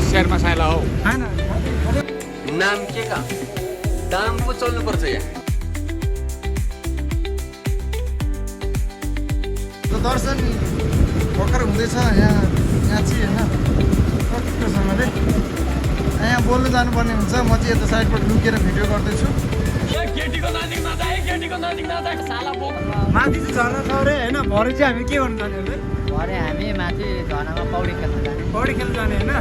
शेरमा साइला हो नाम के का दाम पो चल्नुपर्छ यहाँ दर्शन भर्खर हुँदैछ यहाँ चाहिँ होइन कतिसँगले यहाँ बोल्नु जानुपर्ने हुन्छ म चाहिँ यता साइडबाट लुकेर भिडियो गर्दैछु माथि चाहिँ झर्ना छ अरे होइन भरे चाहिँ हामी के गर्नु जाने अरे भरे हामी माथि झर्नामा पौडी खेल्न जाने पौडी खेल्नु जाने होइन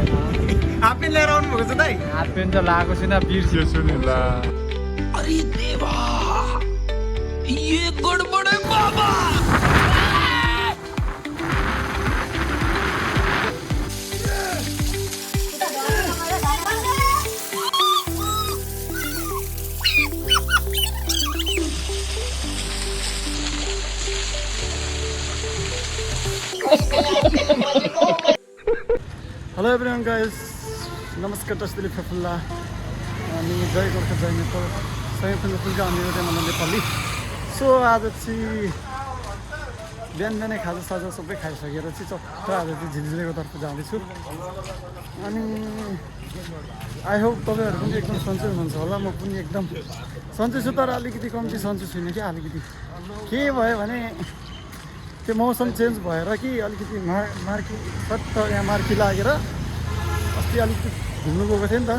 हाफ प्यान्ट लिएर आउनु भएको छ दाइ हाफ प्यान्ट त लगाएको छैन बिर्सिएछु नि ल अरे देवा ये गडबड है बाबा हेलो एभ्रिवान गाइस नमस्कार तस्दिली फेफुल्ला अनि जय गोर्खा जय नेपाल संयुक्त नेपालका हामी एउटा नेपाली सो आज चाहिँ बिहान बिहानै खाजासाजा सबै खाइसकेर चाहिँ चट्ट आज चाहिँ झिलझिलेको तर्फ जाँदैछु अनि आई होप तपाईँहरू पनि एकदम सन्चै हुनुहुन्छ होला म पनि एकदम सन्चै छु तर अलिकति कम्ती सन्चै छुइनँ क्या अलिकति के भयो भने त्यो मौसम चेन्ज भएर कि अलिकति मार्की सट्ट यहाँ मार्की लागेर अस्ति अलिकति घुम्नु गएको थिएँ नि त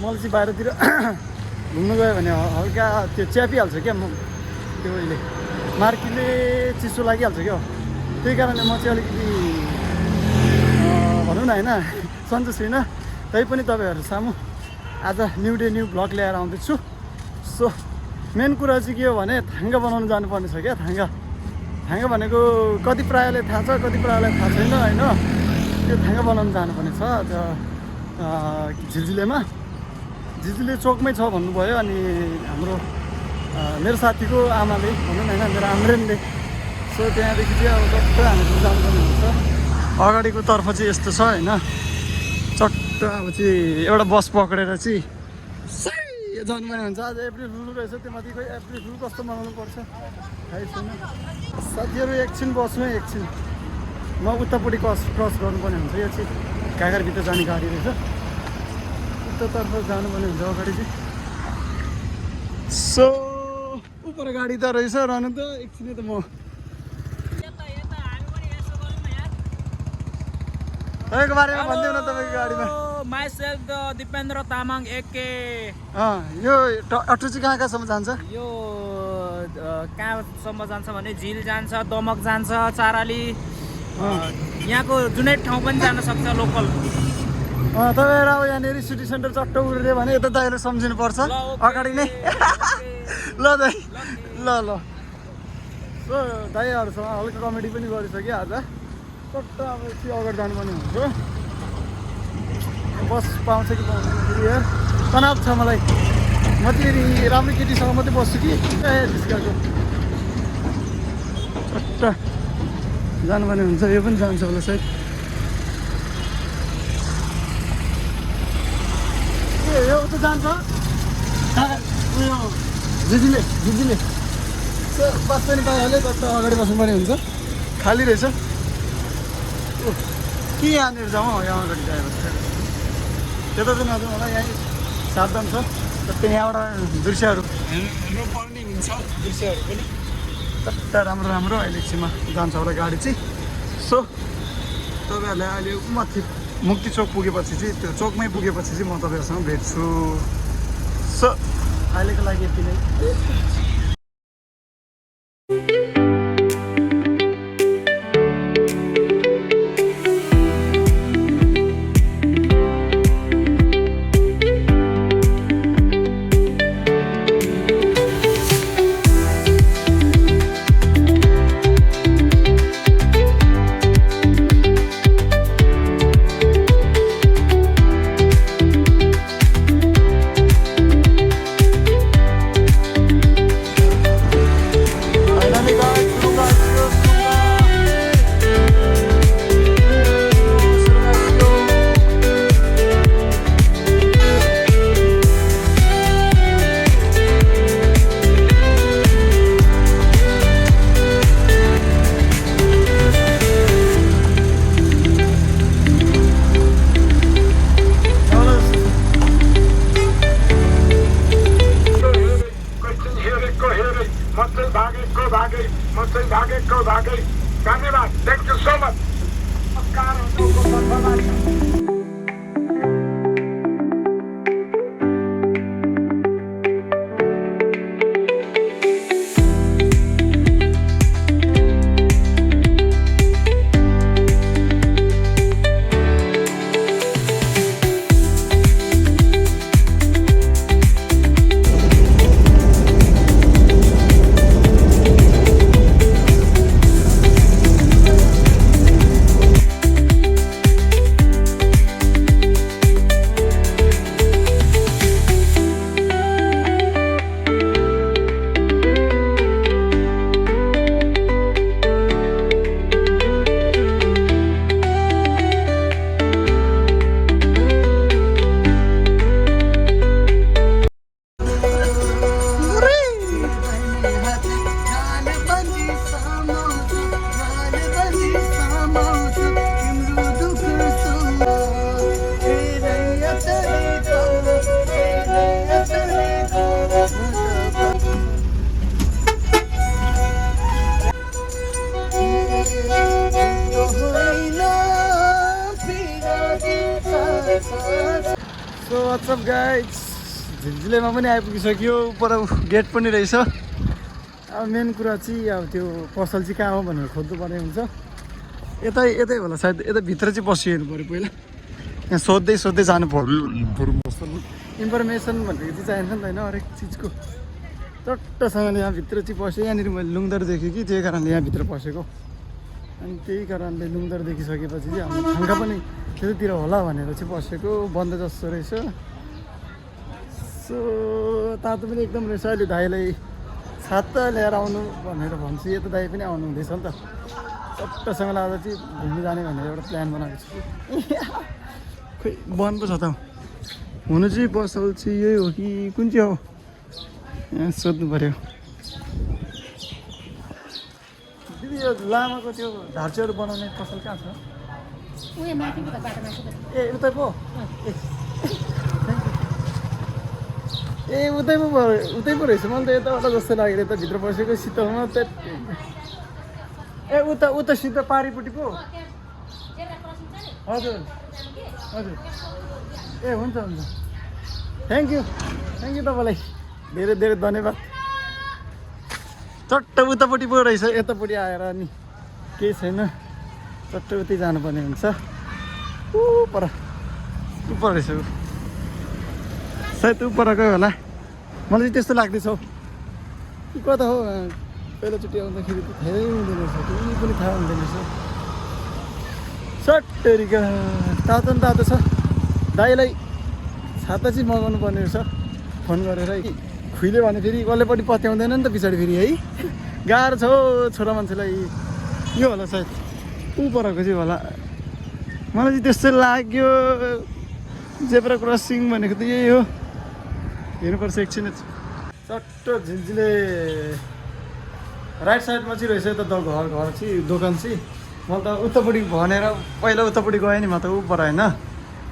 मलाई चाहिँ बाहिरतिर घुम्नु गयो भने हल्का त्यो च्यापिहाल्छ क्या म त्यो उहिले मार्कीले चिसो लागिहाल्छ क्या त्यही कारणले म चाहिँ अलिकति भनौँ न होइन सन्चो छुइनँ तैपनि तपाईँहरू सामु आज न्यु डे न्यु भ्लग ल्याएर आउँदैछु सो मेन कुरा चाहिँ के हो भने थाङ्गा बनाउनु जानुपर्ने छ क्या थाङ्गा भनेको कति प्रायःले थाहा छ कति प्रायःलाई थाहा छैन होइन त्यो थाङ्गा बनाउनु जानुपर्ने छ झिलझिलेमा झिलझिले चोकमै छ भन्नुभयो अनि हाम्रो मेरो साथीको आमाले भनौँ न होइन मेरो आम्रेनले सो त्यहाँदेखि चाहिँ अब चट्ट हामी जानुपर्ने हुन्छ अगाडिको तर्फ चाहिँ यस्तो छ होइन चट्ट अब चाहिँ एउटा बस पक्रेर चाहिँ जानुपर्ने हुन्छ आज एप्रिल फुल रहेछ त्यो माथि खोइ एप्रिल फुल कस्तो मनाउनु पर्छ थाहै छैन साथीहरू एकछिन बस्नु एकछिन म उतापट्टि क्रस गर्नुपर्ने हुन्छ यो चाहिँ घाघरभित्र जाने गाडी रहेछ उतातर्फ जानुपर्ने हुन्छ अगाडि चाहिँ सो उपर गाडी त रहेछ रहनु त एकछिनै त म तपाईँको बारेमा भनिदिउँ न तपाईँको गाडीमा माइसेल्फ द दिपेन्द्र तामाङ एके यो अटो चाहिँ कहाँ कहाँसम्म जान्छ यो कहाँसम्म जान्छ भने झिल जान्छ दमक जान्छ चाराली यहाँको जुनै ठाउँ पनि जान सक्छ लोकल तपाईँहरू अब यहाँनिर सिटी सेन्टर चट्ट उड्यो भने यता दाइले सम्झिनुपर्छ अगाडि नै ल दाइ ल सो दाइहरूसँग हल्का कमेडी पनि गरिसक्यो आज चट्ट अब चाहिँ अगाडि जानुपर्ने हुन्छ बस पाउँछ कि पाउँदैन यार तनाव छ मलाई म चाहिँ राम्रो केटीसँग मात्रै बस्छु कि झिस्काको चट्ट जानुपर्ने हुन्छ यो पनि जान्छ होला सायद ए यो त जान्छ उयो झिझिले बस पनि पाइहाल्यो चट्ट अगाडि बस्नुपर्ने हुन्छ खाली रहेछ के यहाँनिर जाउँ यहाँ अगाडि गएपछि त्यता चाहिँ नजाउँ होला यहीँ सावधान छ त्यहाँ यहाँबाट दृश्यहरू हेर्नु पर्ने हुन्छ दृश्यहरू पनि कता राम्रो अहिले एकछिनमा जान्छ होला गाडी चाहिँ सो तपाईँहरूलाई अहिले माथि मुक्ति चोक पुगेपछि चाहिँ त्यो चोकमै पुगेपछि चाहिँ म तपाईँहरूसँग भेट्छु सो अहिलेको लागि यति नै भागेँ म चाहिँ भागेको भागेँ धन्यवाद thank you so much so what's up guys झिलझिलेमा पनि आइपुगिसक्यो पर गेट पनि रहेछ अब मेन कुरा चाहिँ अब त्यो पसल चाहिँ कहाँ हो भनेर खोज्नुपर्ने हुन्छ यतै यतै होला सायद यता भित्र चाहिँ पसिहेर्नु पऱ्यो पहिला यहाँ सोध्दै सोध्दै जानु पऱ्यो इन्फर्मेसन भनेको चाहिँ चाहिन्छ नि त होइन हरेक चिजको चट्टसँगले यहाँभित्र चाहिँ पसेँ यहाँनिर मैले लुङदर देखेँ कि त्यही कारणले यहाँभित्र पसेको अनि त्यही कारणले लुङदर देखिसकेपछि चाहिँ हाम्रो छाङ्गा पनि त्यतातिर होला भनेर चाहिँ पसेको बन्द जस्तो रहेछ सो तातो पनि एकदम रहेछ अहिले दाइलाई छाता ल्याएर आउनु भनेर भन्छु यो त दाइ पनि आउनु हुँदैछ नि त चट्टसँगले आज चाहिँ घुम्नु जाने भनेर एउटा प्लान बनाएको छु खोइ बन्द पो छ त हुनु चाहिँ पसल चाहिँ यही हो कि कुन चाहिँ हो यहाँ सोध्नु पऱ्यो दिदी यो लामाको त्यो ढाँचोहरू बनाउने पसल कहाँ छ ए उतै पो ए उतै पो रहेछ मलाई त यताबाट जस्तो लागेर यता भित्र बसेको शीतलमा त ए उता उता सिधा पारिपट्टि पो हजुर हजुर ए हुन्छ हुन्छ थ्याङ्क यू तपाईँलाई धेरै धेरै धन्यवाद चट्ट उतापट्टि पो रहेछ यतापट्टि आएर अनि केही छैन चट्ट उतै जानुपर्ने हुन्छ पर रहेछ सायद परकै होला मलाई चाहिँ त्यस्तो लाग्दैछ हौ कि कता हो पहिलोचोटि आउँदाखेरि त धेरै हुँदैन रहेछ केही पनि थाहा हुँदैन रहेछ सट्टरीका तातो नि तातो छ दाइलाई छाता चाहिँ मगाउनु पर्ने रहेछ फोन गरेर खुइले भने फेरि कसैपट्टि पत्याउँदैन नि त पछाडि फेरि है गाह्रो छ हौ छोरा मान्छेलाई यो होला सायद परको चाहिँ होला मलाई चाहिँ त्यस्तो लाग्यो जेब्रा क्रसिङ भनेको त यही हो हेर्नुपर्छ एकछिन चट्ट झिल्झिले राइट साइडमा चाहिँ रहेछ त घर चाहिँ दोकान चाहिँ मैले त उतापट्टि भनेर पहिला उतापट्टि गएँ नि म त ऊ पर होइन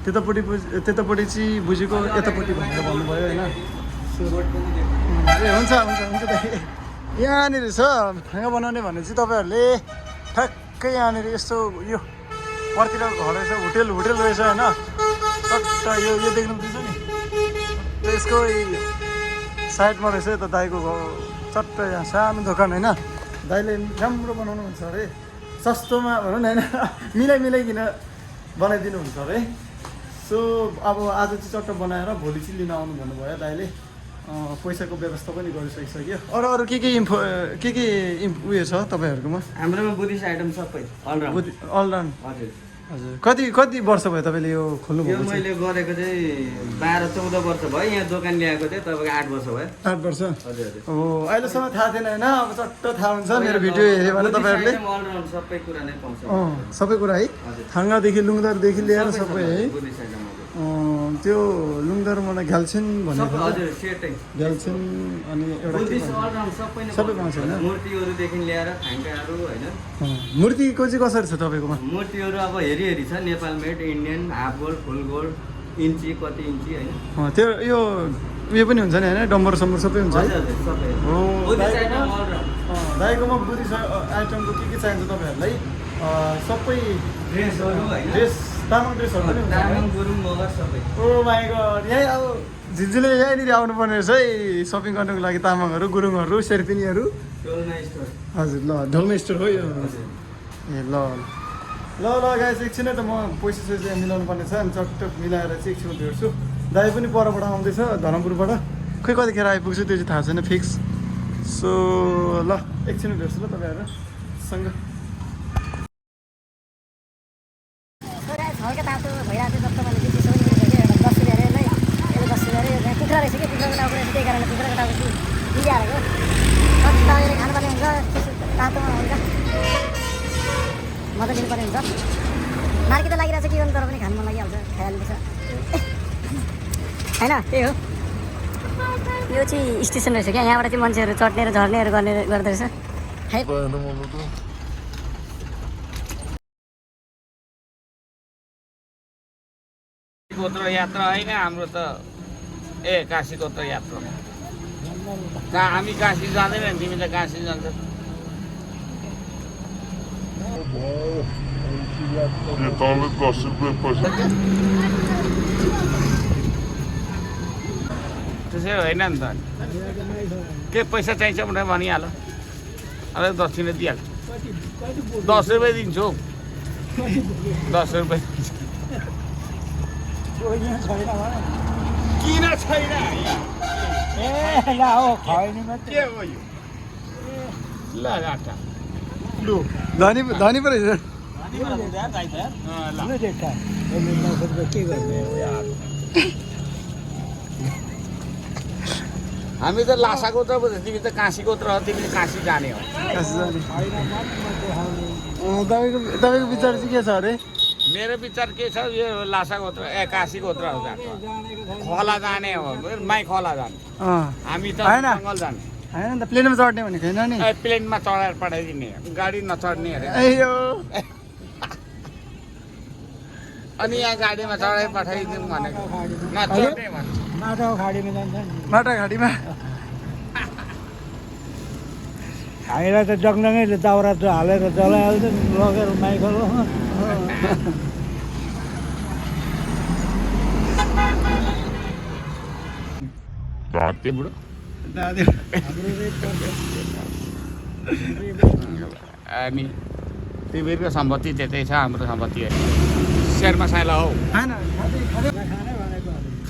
त्यतापट्टि चाहिँ बुझेको यतापट्टि भनेर भन्नुभयो होइन ए हुन्छ हुन्छ हुन्छ त यहाँनिर छ खाना बनाउने भने चाहिँ तपाईँहरूले ठ्याक्कै यहाँनिर यस्तो यो पर्तिर घर रहेछ होटेल रहेछ होइन चट्ट यो देख्नुहुँदैछ नि त्यसको साइडमा रहेछ यता दाइको चट्ट यहाँ सानो दोकान होइन दाइले राम्रो बनाउनुहुन्छ अरे सस्तोमा भनौँ न होइन मिलाइकन बनाइदिनुहुन्छ अरे सो अब आज चाहिँ चट्ट बनाएर भोलि चाहिँ लिन आउनु भन्नुभयो दाइले पैसाको व्यवस्था पनि गरिसकिसक्यो अरू के उयो छ तपाईँहरूकोमा हाम्रोमा बुद्धिस्ट आइटम सबै अलराउन्ड हजुर कति वर्ष भयो तपाईँले यो खोल्नु यो मैले गरेको चाहिँ 12-14 वर्ष भयो यहाँ दोकान ल्याएको चाहिँ तपाईँको 8 वर्ष भयो 8 वर्ष हजुर हो अहिलेसम्म थाहा थिएन होइन अब चट्ट थाहा हुन्छ मेरो भिडियो हेऱ्यो भने तपाईँहरूले सबै कुरा नै पाउँछ सबै कुरा है थाङ्गादेखि लुङदरदेखि लिएर सबै है त्यो लुङदर मलाई घ्याल्छिन भनेको घ्याल्छिन अनि एउटा सबै पाउँछ होइन मूर्तिहरूदेखि ल्याएर थाङ्काहरू होइन मूर्तिको चाहिँ कसरी छ तपाईँकोमा मूर्तिहरू अब हेरी छ Nepal made Indian half gold full gold inch कति इन्ची होइन त्यो यो उयो पनि हुन्छ नि होइन डम्बर सम्बर सबै हुन्छ है सबै हो दाइकोमा बुझी आइटमको के चाहिन्छ तपाईँहरूलाई सबै ड्रेसहरू होइन ड्रेस तामाङ ड्रेसहरू पनि हुन्छ तामाङ गुरुङ मगर सबै ओ माई गड यहीँ अब झिन्झिले यहीँनिर आउनुपर्ने रहेछ है सपिङ गर्नुको लागि तामाङहरू गुरुङहरू शेर्पिनीहरू टोलमा स्टोर हजुर ल ढल्मा स्टोर हो यो ए ल ल ल गाइस एकछिनै त म पैसा सैसा मिलाउनु पर्ने छ अनि चटक मिलाएर चाहिँ एकछिन भेट्छु दाइ पनि परबाट आउँदैछ धरमपुरबाट खोइ कतिखेर आइपुग्छु त्यो चाहिँ थाहा छैन फिक्स सो ल एकछिन भेट्छु ल तपाईँहरूसँग हल्का तातो भइरहेको थियो जस्तो मैले चिसो पनि भइसक्यो 10 रुपियाँ अरे यसले 10 रुपियाँ अरे कुखुरा रहेछ कि कुखुराको टाउको रहेछ त्यही कारणले कुखुराको टाउको चाहिँ दिइहालेको कति तपाईँले खानुपर्ने हुन्छ त्यसो तातोमा हुन्छ मजा लिनुपर्ने हुन्छ मार्की त लागिरहेछ के गर्नु तर पनि खानु मन लागिहाल्छ खाइहाल्नुपर्छ होइन त्यही हो यो चाहिँ स्टेसन रहेछ क्या यहाँबाट चाहिँ मान्छेहरू चढ्ने र झर्नेहरू गर्ने गर्दो रहेछ है गोत्र यात्रा होइन हाम्रो त काशी गोत्र यात्रा हामी काशी जाँदैन तिमी त काशी जान्छ त्यसै होइन नि त के पैसा चाहिन्छ भनेर भनिहाल अब 10 रुपियाँ दिइहाल्छ 10 रुपियाँ दिन्छु 10 रुपियाँ दिन्छु किन छैन के हो यो ल राटा लु धनी धनी पो रहेछ हामी त लासा गोत्र पो तिमी त काशी गोत्र हो तिमी काशी जाने हो तपाईँको विचार चाहिँ के छ अरे मेरो विचार के छ यो लासा गोत्र काशी गोत्र हो खोला जाने हो माइ खोला जाने हामी त जङ्गल जाने होइन नि त प्लेनमा चढ्ने भनेको छैन नि प्लेनमा चढाएर पठाइदिने गाडी नचढ्ने अरे अनि यहाँ गाडीमा चढाइ पठाइदिउँ भनेको नचढ्ने भन्छ माटा घाटीमा हामीलाई त जङ्गलमै दाउरा हालेर जलाइहाल्छ लगेर माइकल भाते बुढो अनि तिमीहरूको सम्पत्ति त्यतै छ हाम्रो सम्पत्ति शेरमा साइला हौ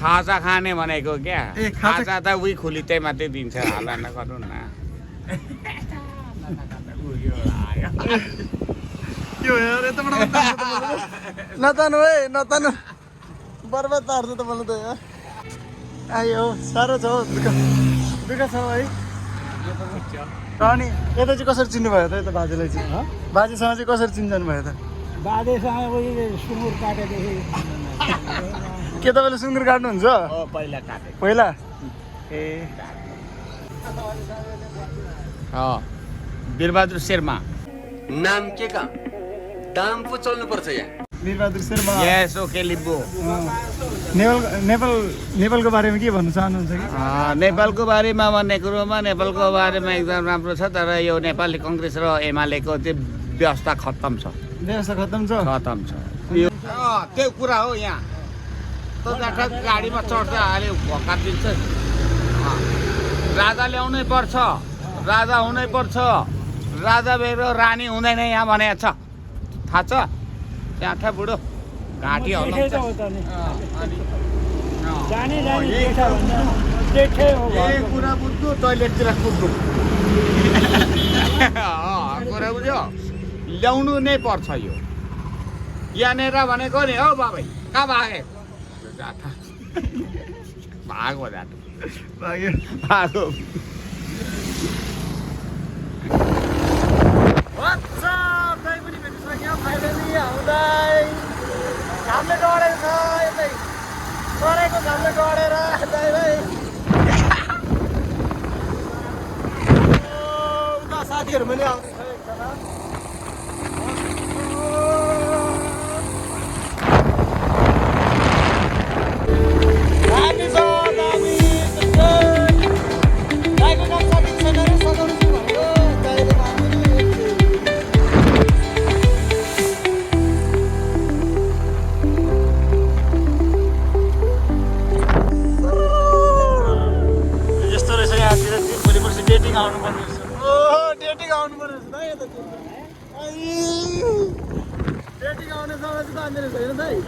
खाजा खाने भनेको क्या खाजा त उही खुलितै मात्रै दिन्छ हाला नगर्नु न नतानु है नतानु बर्बाद पार्छ त मलाई त आयो साह्रो छ हौ दुःख छ है अनि यता चाहिँ कसरी चिन्नु भयो त यता बाजेलाई चाहिँ बाजेसँग चाहिँ कसरी चिन्जानु भयो त बाजेसँग सुँगुर काटेदेखि के तपाईँले सुँगुर काट्नुहुन्छ पहिला काटे पहिला ए वीरबहादुर शेर्मा नाम के का दाम पो चल्नु पर्छ यहाँ वीरबहादुर शेर्मा यस ओके लिम्बू नेपालको बारेमा के भन्नु चाहनुहुन्छ कि नेपालको बारेमा भन्ने कुरोमा नेपालको बारेमा एकदम राम्रो छ तर यो नेपाली कङ्ग्रेस र एमालेको चाहिँ व्यवस्था खत्तम छ व्यवस्था खत्तम छ त्यो कुरा हो यहाँ त गाडीमा चढ्छ अहिले भक्का दिन्छ राजा ल्याउनै पर्छ राजा हुनै पर्छ राजा मेरो रानी हुँदैन यहाँ भनेको छ थाहा छ त्यहाँ छ बुढो घाँटी हल्लाउँछ कुरा बुझ्नु टोइलेटतिर कुद्नु कुरा बुझ्यो ल्याउनु नै पर्छ यो यहाँनिर भनेको नि हौ बाबै कहाँ भागे भागो जानु भागो घामले डढेको छ यतै डढेको घामले डढेर उता साथीहरू पनि आउँदैछ एकजना दामी छ दामी दाइको काम सकिन्छ सघाउनु भनेको दाइले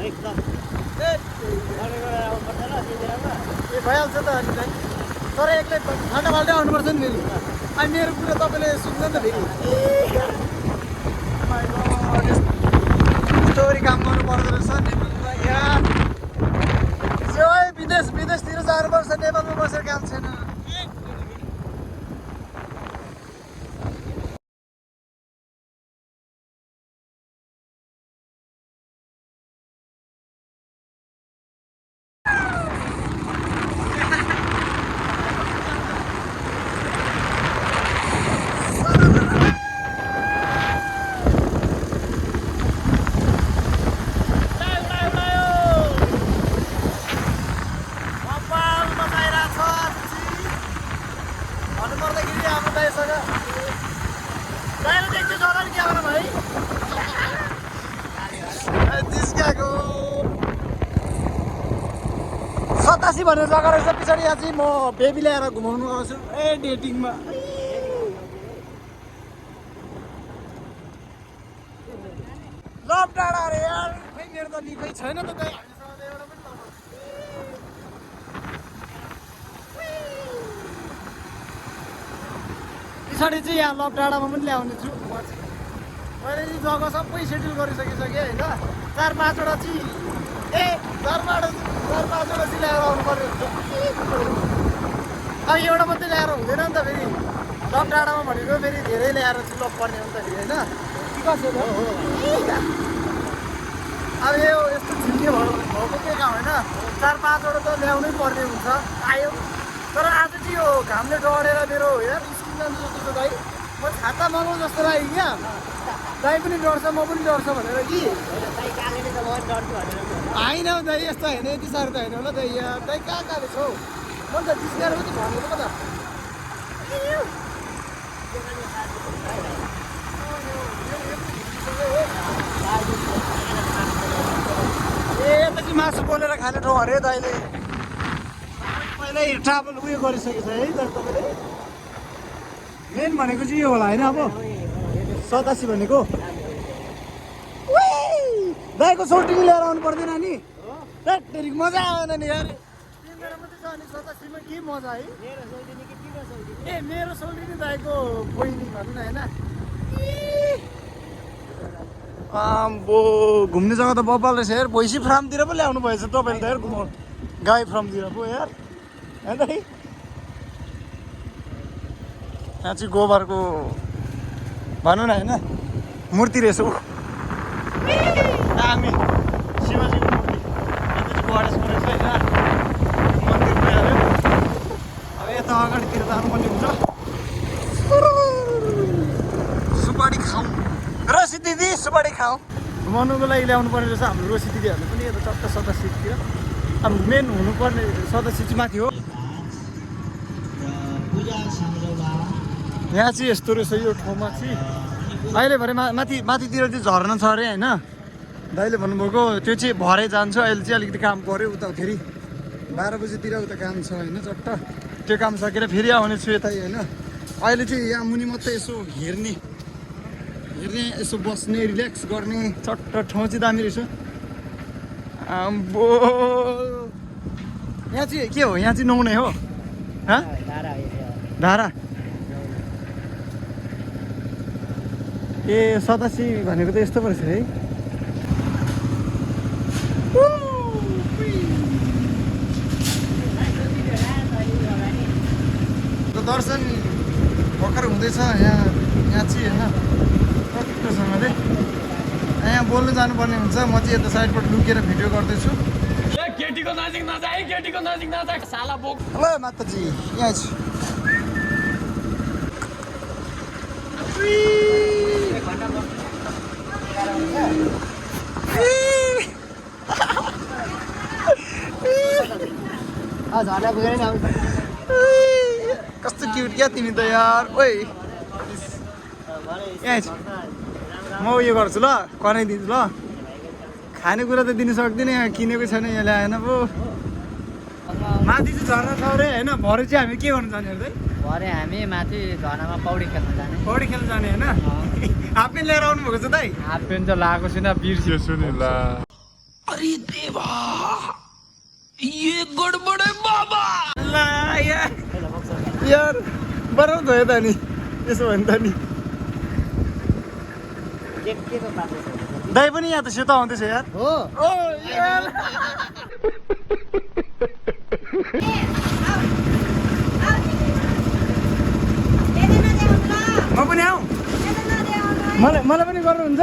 एकदम ए भइहाल्छ त अनि चाहिँ तर एक्लै फाल्टा फाल्टै आउनुपर्छ नि फेरि अनि मेरो कुरा तपाईँले सुन्नु नि त फेरि स्टोरी काम गर्नु पर्दो रहेछ नेपालमा यहाँ विदेशतिर जानुपर्छ नेपालमा बसेर काम छैन सतासी भन्ने जग्गा रहेछ पछाडि यहाँ चाहिँ म बेबी ल्याएर घुमाउनु आउँछु डेटिङमा लभ डाँडा अरे यार खै मेरो त निकै छैन त दाइ हामीसँग त एउटा पनि पछाडि चाहिँ यहाँ लभ डाँडामा पनि ल्याउने छु म चाहिँ मैले चाहिँ जग्गा सबै सेटल गरिसकिसकेँ होइन 4-5वटा चाहिँ 4-5वटा चाहिँ ल्याएर आउनु पर्यो अब एउटा मात्रै ल्याएर हुँदैन नि त फेरि लभ डाँडामा भनेको फेरि धेरै ल्याएर चाहिँ लभ पर्ने हो नि त फेरि होइन अब यो यस्तो झिल्के भएको के काम होइन 4-5वटा त ल्याउनै पर्ने हुन्छ आयो तर आज चाहिँ यो घामले डढेर मेरो हेर स्किन जान्छ जस्तो छ दाइ म छाता मगाउँ जस्तो लाग्यो क्या दाइ पनि डढ्छ म पनि डढ्छ भनेर कि होइन दाइ यस्तो होइन यति साह्रो त होइन होला दाइ यहाँ दाइ कहाँ छौ म त जिस्काएर पनि भनेको पो त ए यता चाहिँ मासु बोलेर खाने ठाउँ अरे दाइले पहिल्यै ट्राभल उयो गरिसकेको छ है तर तपाईँले मेन भनेको चाहिँ यो होला होइन अब 87 भनेको दाइको सोल्टिनी लिएर आउनु पर्दैन नि मजा आएन नि यार मेरो मात्रै छ अनि 87 मा के मजा है ए मेरो सोल्टिनी दाइको बहिनी भनौँ न होइन आम्बो घुम्ने जग्गा त बब्बाल रहेछ यार भैँसी फार्मतिर पो ल्याउनु भएछ तपाईँले त यार घुमाउनु गाई फार्मतिर पो यार होइन त यहाँ चाहिँ गोबरको भनौँ न होइन मूर्ति रहेछ ऊ दामी शिवजीको मूर्ति यता चाहिँ गणेशको रहेछ होइन मन्दिर पुऱ्यायो अब यता अगाडितिर जानुपर्ने हुन्छ सुपारी खाउँ रोसी दिदी सुपारी खाउँ घुमाउनुको लागि ल्याउनु पर्ने रहेछ हाम्रो रोसी दिदीहरूले पनि यता चट्ट 87तिर अब मेन हुनुपर्ने 87 चाहिँ माथि हो यहाँ चाहिँ यस्तो रहेछ यो ठाउँमा चाहिँ अहिले भरे माथितिर चाहिँ झर्ना छ अरे होइन दाइले भन्नुभएको त्यो चाहिँ भरे जान्छ अहिले चाहिँ अलिकति काम पऱ्यो उता फेरि 12 बजीतिर उता काम छ होइन चट्ट त्यो काम सकेर फेरि आउने छु यतै होइन अहिले चाहिँ यहाँ मुनि मात्रै यसो हेर्ने यसो बस्ने रिल्याक्स गर्ने चट्ट ठाउँ चाहिँ दामी रहेछ आम्बो यहाँ चाहिँ के हो यहाँ चाहिँ नुहाउने हो धारा ए 87 भनेको त यस्तो पो रहेछ है दर्शन भर्खर हुँदैछ यहाँ चाहिँ होइन प्रकृतिसँगले यहाँ बोल्नु जानुपर्ने हुन्छ म चाहिँ यता साइडबाट लुकेर भिडियो गर्दैछु हेलो माताजी यहाँ छु कस्तो क्युट क्या तिमी त यार ओइ यहाँ म उयो गर्छु ल कराइदिन्छु ल खानेकुरा त दिनु सक्दिनँ यहाँ किनेको छैन यहाँ ल्याएन पो माथि चाहिँ झर्ना छ अरे होइन भरे चाहिँ हामी के गर्नु जाने अरे भरे हामी माथि झर्नामा पौडी खेल्न जाने होइन हाफ प्यान्ट लिएर आउनु भएको छ दाइ हाफ प्यान्ट त लगाएको छुइनँ बिर्सिएछु नि ल यार बराबर भयो त नि त्यसो भने त नि दाइ पनि यहाँ त सेतो आउँदैछ यार हो म पनि आऊ मलाई पनि गर्नुहुन्छ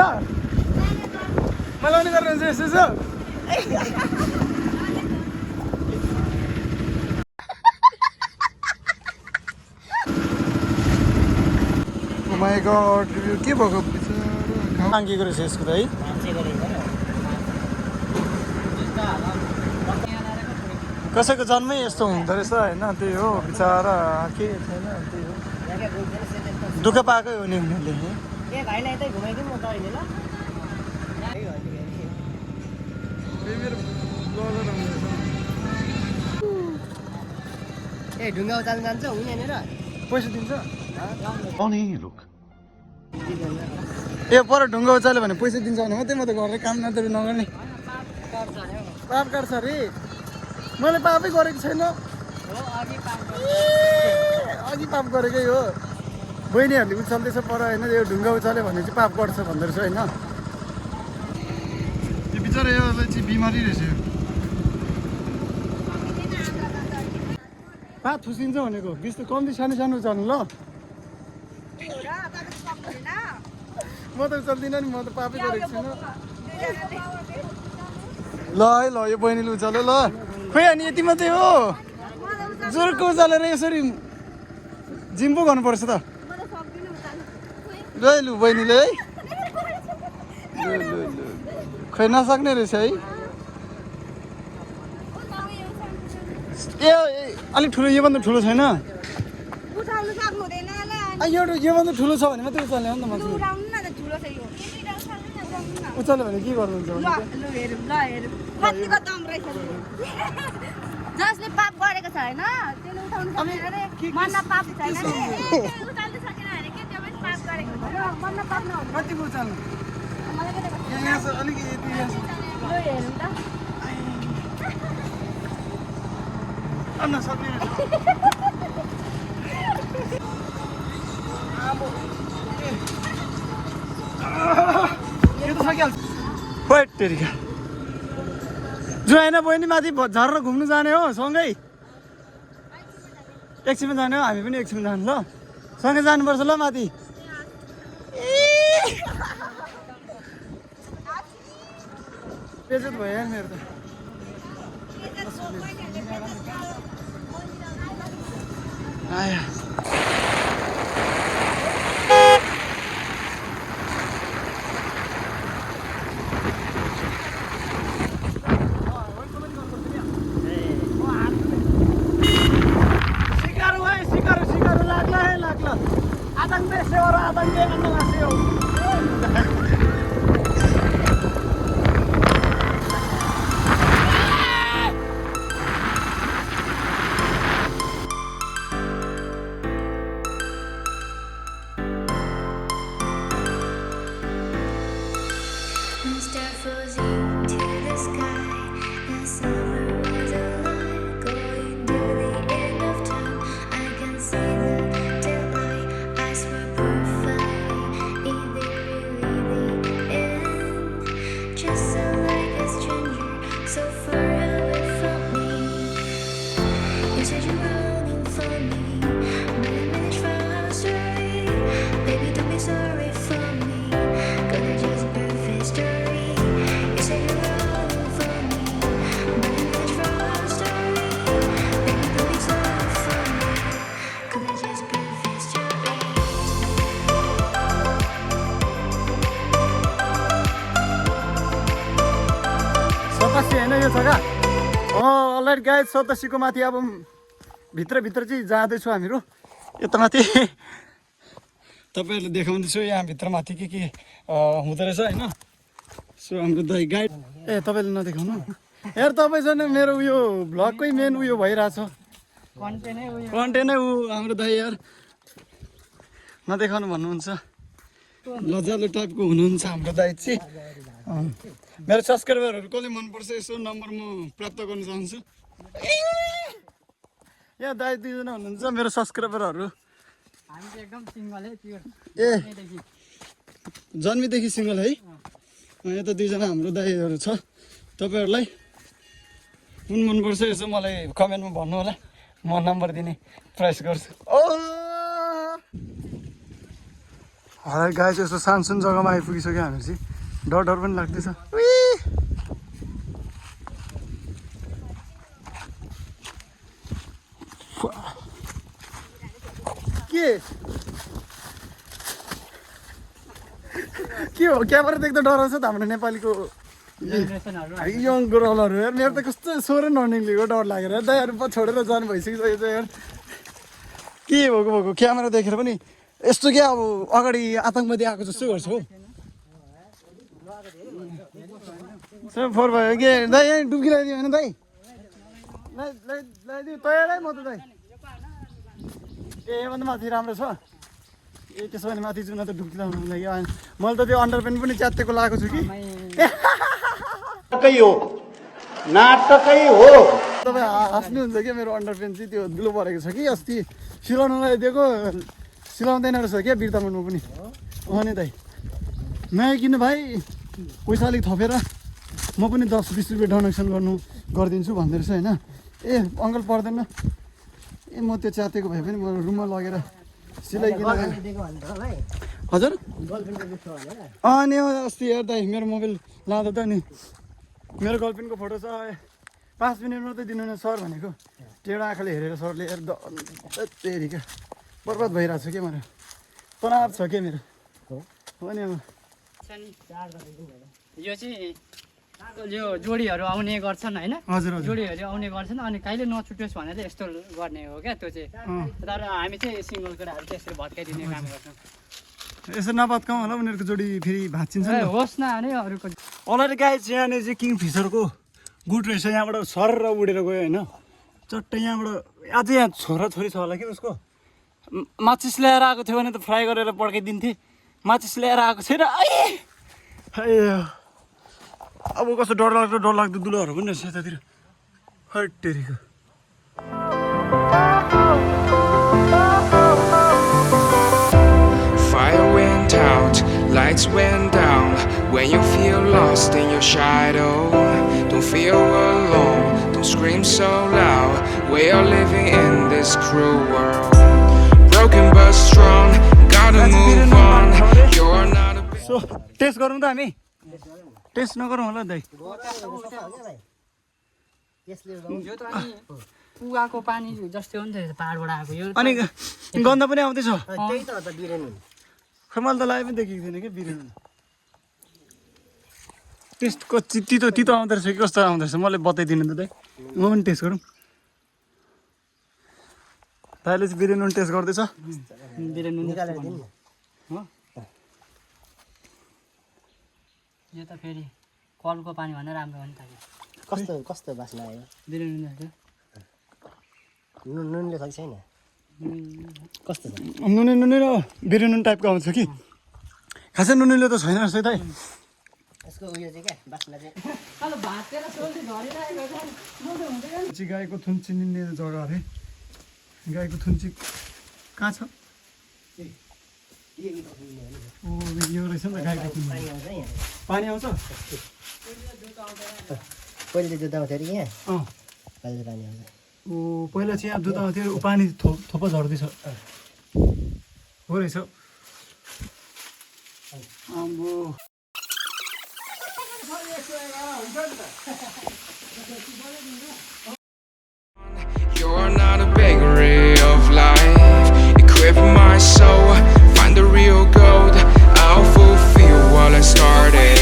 मलाई पनि गर्नुहुन्छ यसो यसो माइ गॉड के भएको मागेको रहेछ यसको त है कसैको जन्मै यस्तो हुँदो रहेछ होइन त्यही हो बिचरा के छैन त्यही हो दुःख पाएकै हो नि उनीहरूले ए ढुङ्गा उचाल्नु जान्छ हुँ यहाँनिर पैसा दिन्छ ए पर ढुङ्गा उचाल्यो भने पैसा दिन्छ भने मात्रै म त घरले काम नगरी नगर्ने पाप काट्छ अरे मैले पापै गरेको छैन अघि पाप गरेकै हो बहिनीहरूले उचाल्दैछ पर होइन यो ढुङ्गा उचाल्यो भने चाहिँ पाप गर्छ भन्दो रहेछ होइन यो बिचरा योलाई चाहिँ बिमारी रहेछ पाप थुसिन्छ भनेको बिस्तारै कम्ती सानो सानो उचाल्नु ल म त उचाल्दिनँ नि म त पापै गरेको छैन ल है ल यो बहिनीले उचाल्यो ल खोइ अनि यति मात्रै हो जोरको उचालेर यसरी जिम पो गर्नुपर्छ त ल लु बहिनीले है खोइ नसक्ने रहेछ है ए अलिक ठुलो योभन्दा ठुलो छैन एउटा योभन्दा ठुलो छ भने मात्रै उचाल्ने हो नि त मान्छे उचाल्यो भने के गर्नुहुन्छ जसले पाप गरेको छ होइन त्यसले उठाउनु सक्दैन अरे मन पाप छैन नि उठाउनु सकेन भने के त्यो पनि पाप गरेको हो मन पाप नहुनु कतिको उचाल्नु मलाई के यहाँ छ अलिक यति यहाँ छ ल हेरौँ त अन्ना सक्ने रहेछ यो त सकिहाल्छ वेट तेरिका जुवाइन बहिनी माथि झरेर घुम्नु जाने हो सँगै एकछिनमा जाने हो हामी पनि एकछिनमा जानु ल सँगै जानुपर्छ ल माथि बेजत भयो मेरो त आया सिकारू लाग्ला है लाग्ला आतंक सेवा र आतंक अन्नवासी सतासी होइन यो जग्गा अलरेडी गाइज सतासीको माथि अब भित्रभित्र चाहिँ जाँदैछौँ हामीहरू यता माथि तपाईँहरूले देखाउँदैछु यहाँ भित्र माथि के हुँदो रहेछ होइन सो हाम्रो दाइ गाइड ए तपाईँले नदेखाउनु यार तपाईँ चाहिँ मेरो उयो भ्लगकै मेन उयो भइरहेछ कन्टेन्टै ऊ हाम्रो दाइ यार नदेखाउनु भन्नुहुन्छ लजालु टाइपको हुनुहुन्छ हाम्रो दाइ चाहिँ मेरो सब्सक्राइबरहरू कसले मनपर्छ यसो नम्बर म प्राप्त गर्न चाहन्छु यहाँ दाइ दुईजना हुनुहुन्छ मेरो सब्सक्राइबरहरू ए जन्मीदेखि सिङ्गल है यता दुईजना हाम्रो दाइहरू छ तपाईँहरूलाई कुन मनपर्छ यसो मलाई कमेन्टमा भन्नु होला म नम्बर दिने प्रयास गर्छु हराइ गाई चाहिँ यस्तो सानसानो जग्गामा आइपुगिसक्यो हामी चाहिँ डर पनि लाग्दैछ के हो क्यामेरा देख्दा डराउँछ त हाम्रो नेपालीको यङ गर्लहरू यार मेरो त कस्तो सोरै ननिक्लेको डर लागेर दाइहरू छोडेर जानु भइसकिसकेको छ यार के भएको क्यामेरा देखेर पनि यस्तो क्या अब अगाडि आतङ्कवादी आएको जस्तो गर्छ हो फोहोर भयो के दाइ यहाँ डुब्की लगाइदियो होइन दाइ लगाइदियो तयारै म त दाइ ए भन्दा माथि राम्रो छ ए त्यसो भने माथि जुन त डुब्की लगाउनुको लागि मैले त त्यो अन्डरपेन्ट पनि च्यातेको लगाएको छु कि नाटकै हो तपाईँ हाँस्नुहुन्छ क्या मेरो अन्डरपेन्ट चाहिँ त्यो धुलो परेको छ कि अस्ति सिलाउनुलाई दिएको सिलाउँदैन रहेछ क्या बिर्तामनमा पनि अनि दाइ नयाँ किन्नु भाइ पैसा अलिक थपेर म पनि 10-20 रुपियाँ डोनेसन गरिदिन्छु भन्दो रहेछ होइन ए अङ्कल पर्दैन ए म त्यो च्यातेको भए पनि म रुममा लगेर सिलाइकिन हजुर अनि अस्ति हेर दाइ मेरो मोबाइल लाँदा त नि मेरो गर्लफ्रेन्डको फोटो छ 5 मिनट मात्रै दिनु न सर भनेको टेढो आँखाले हेरेर सरले तेरि क्या बर्बाद भइरहेको छ क्या मेरो तनाव छ क्या मेरो अनि अब यो चाहिँ यो जोडीहरू आउने गर्छन् होइन हजुर जोडीहरू आउने गर्छन् अनि कहिले नछुट्योस् भनेर चाहिँ यस्तो गर्ने हो क्या त्यो चाहिँ तर हामी चाहिँ सिङ्गल केटाहरू चाहिँ यसरी भत्काइदिने काम गर्छौँ यसो नभत्काउँ होला उनीहरूको जोडी फेरि भाँचिन्छ नि होस् न अनि अरूको अलरेडी गाइज यहाँनिर चाहिँ किङ फिसरको गुड रहेछ यहाँबाट सर उडेर गयो होइन चट्टै यहाँबाट अझै यहाँ छोराछोरी छ होला कि उसको माचिस ल्याएर आएको थियो भने त फ्राई गरेर पड्काइदिन्थेँ माचिस ल्याएर आएको छैन अब कस्तो डरलाग्दो दुलोहरू पनि रहेछ यतातिर हट्टेरीको Fire went out, lights went down. When you feel lost in your shadow, don't feel alone, don't scream so loud. We are living in this cruel world, broken but strong, gotta move on. You're not a big... So, test गरौँ त हामी test नगरौँ होला दाइ यो त अनि पुगाको पानी जस्तै हो नि त पाहाडबाट आएको यो अनि गन्ध पनि आउँदैछ त्यही त बिरेन खै मैले त लाइ पनि देखेको थिएन कि बिरेन टेस्ट तितो तितो आउँदो रहेछ कि कस्तो आउँदो रहेछ मलाई बताइदिनु त दाइ म पनि टेस्ट गरौँ दाइले चाहिँ बिरेन टेस्ट गर्दैछ बिरेनु निकालेर दिनु यो त फेरि कलको पानी भनेर राम्रो हो नि त कस्तो बास्ना आयो बिरेनु नुनले छ कि छैन कस्तो छ नुनै र बिरेन टाइपको आउँछ कि खासै नुनले त छैन रहेछ दाइ यसको उयो चाहिँ क्या बास्ना चाहिँ गाईको थुन चिनिने जग्गा अरे गाईको थुन चाहिँ कहाँ छ ओ यो रहेछ नि त गाईको थुन पानी आउँछ पहिले दुध आउँथ्यो अरे यहाँ अँ अहिले पानी आउँछ ओ पहिला चाहिँ यहाँ दुध आउँथ्यो पानी थोपा झर्दैछ हो रहेछ आम्बो You're not a bakery of life. Equip my soul, find the real gold. I'll fulfill what I started.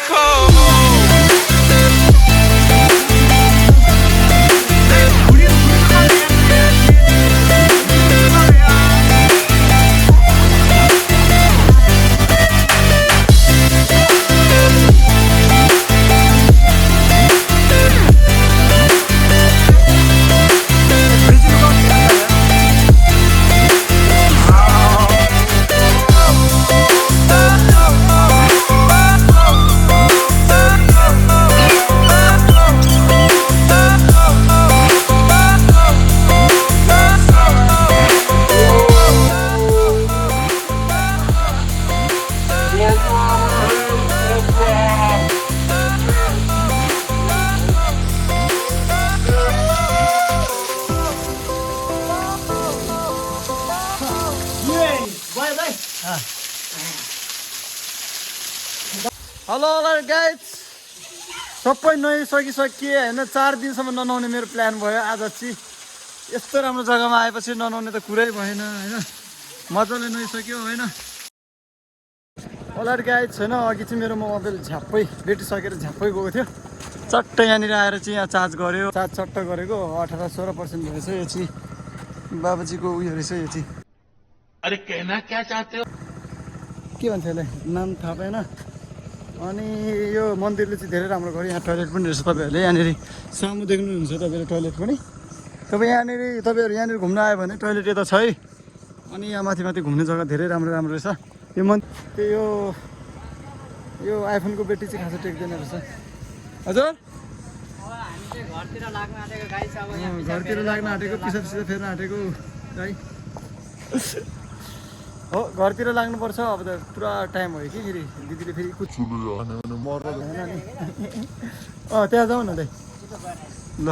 Call hello guys सबै नुहाइसकिसकिए होइन 4 दिनसम्म ननुहाउने मेरो प्लान भयो आज चाहिँ यस्तो राम्रो जग्गामा आएपछि ननुहाउने त कुरै भएन होइन मजाले नुहाइसक्यो होइन होला गाइज होइन अघि चाहिँ मेरो मोबाइल झ्याप्पै बेटिसकेर झ्याप्पै गएको थियो चट्ट यहाँनिर आएर चाहिँ यहाँ चार्ज गऱ्यो चार्ज चट्ट गरेको 18-16% भएछ यो चाहिँ बाबाजीको उयो रहेछ यो चाहिँ अरे कहना क्या चाहते हो के भन्छ यसलाई नाम थाहा पाएन अनि यो मन्दिरले चाहिँ धेरै राम्रो गर्यो यहाँ टोइलेट पनि रहेछ तपाईँहरूले यहाँनिर सामु देख्नुहुन्छ तपाईँहरू टोइलेट पनि तपाईँहरू यहाँनिर घुम्न आयो भने टोइलेट यता छ है अनि यहाँ माथि माथि घुम्ने जग्गा धेरै राम्रो राम्रो रहेछ यो त्यो यो आइफोनको ब्याट्री चाहिँ खासै टेक्दैन रहेछ हजुर घरतिर लाग्न आँटेको गाई छ अब घरतिर लाग्न आँटेको पिसाब फेर्न आँटेको गाई हो घरतिर लाग्नुपर्छ अब त पुरा टाइम भयो कि फेरि दिदीले फेरि मर्नु भएन नि त्यहाँ जाउँ न दाइ ल